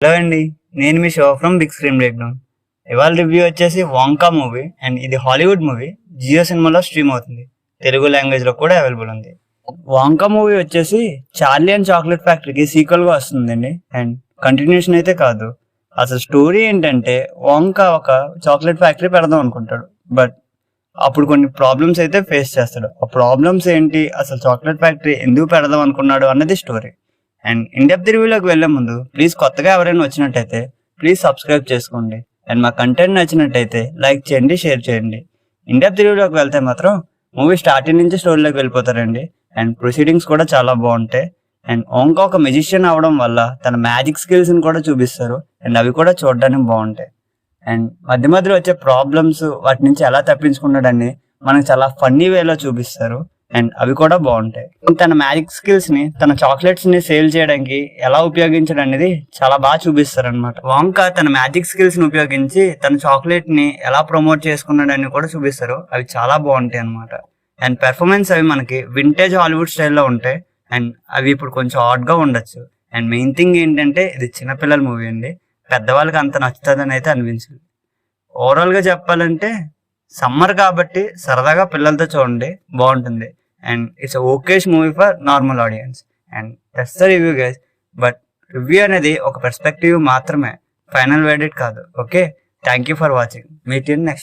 Hello అండి, నేను మీ show from big screen breakdown. ఇవాళ రివ్యూ వచ్చేసి వాంకా మూవీ. అండ్ ఇది హాలీవుడ్ మూవీ. జియో సినిమాలో స్ట్రీమ్ అవుతుంది. తెలుగు లాంగ్వేజ్ లో కూడా అవైలబుల్ ఉంది. వాంకా మూవీ వచ్చేసి చార్లీ అండ్ చాక్లెట్ ఫ్యాక్టరీకి సీక్వెల్ గా వస్తుందండి. అండ్ కంటిన్యూషన్ అయితే కాదు. అసలు స్టోరీ ఏంటంటే వాంకా ఒక చాక్లెట్ ఫ్యాక్టరీ పెడదాం అనుకుంటాడు. బట్ అప్పుడు కొన్ని ప్రాబ్లమ్స్ అయితే ఫేస్ చేస్తాడు. ఆ ప్రాబ్లమ్స్ ఏంటి, అసలు చాక్లెట్ ఫ్యాక్టరీ ఎందుకు పెడదాం అనుకున్నాడు అన్నది స్టోరీ. అండ్ ఇన్డెప్త్ రివ్యూలోకి వెళ్లే ముందు ప్లీజ్ కొత్తగా ఎవరైనా వచ్చినట్టయితే ప్లీజ్ సబ్స్క్రైబ్ చేసుకోండి. అండ్ మా కంటెంట్ నచ్చినట్టయితే లైక్ చేయండి, షేర్ చేయండి. ఇన్డెప్త్ రివ్యూలోకి వెళ్తే మాత్రం మూవీ స్టార్టింగ్ నుంచి స్టోరీలోకి వెళ్ళిపోతారండి. అండ్ ప్రొసీడింగ్స్ కూడా చాలా బాగుంటాయి. అండ్ ఓంకా ఒక మెజిషియన్ అవడం వల్ల తన మ్యాజిక్ స్కిల్స్ ని కూడా చూపిస్తారు. అండ్ అవి కూడా చూడడానికి బాగుంటాయి. అండ్ మధ్య మధ్యలో వచ్చే ప్రాబ్లమ్స్, వాటి నుంచి ఎలా తప్పించుకున్నాడని మనకు చాలా ఫన్నీ వేలో చూపిస్తారు. అండ్ అవి కూడా బాగుంటాయి. తన మ్యాజిక్ స్కిల్స్ ని, తన చాక్లెట్స్ ని సేల్ చేయడానికి ఎలా ఉపయోగించడం అనేది చాలా బాగా చూపిస్తారు అనమాట. వాంకా తన మ్యాజిక్ స్కిల్స్ ని ఉపయోగించి తన చాక్లెట్ ని ఎలా ప్రమోట్ చేసుకున్నాడని కూడా చూపిస్తారు. అవి చాలా బాగుంటాయి అనమాట. అండ్ పెర్ఫార్మెన్స్ అవి మనకి వింటేజ్ హాలీవుడ్ స్టైల్లో ఉంటాయి. అండ్ అవి ఇప్పుడు కొంచెం హాట్ గా ఉండొచ్చు. అండ్ మెయిన్ థింగ్ ఏంటంటే ఇది చిన్నపిల్లల మూవీ అండి. పెద్దవాళ్ళకి అంత నచ్చుతుందని అయితే అనిపించింది. ఓవరాల్ గా చెప్పాలంటే సమ్మర్ కాబట్టి సరదాగా పిల్లలతో చూడండి, బాగుంటుంది. And it's okayish movie for normal audiences. And that's the review guys. But review అనేది ఒక పర్స్పెక్టివ్ మాత్రమే, ఫైనల్ వెర్డిక్ట్ కాదు. Okay, thank you for watching. Meet in next.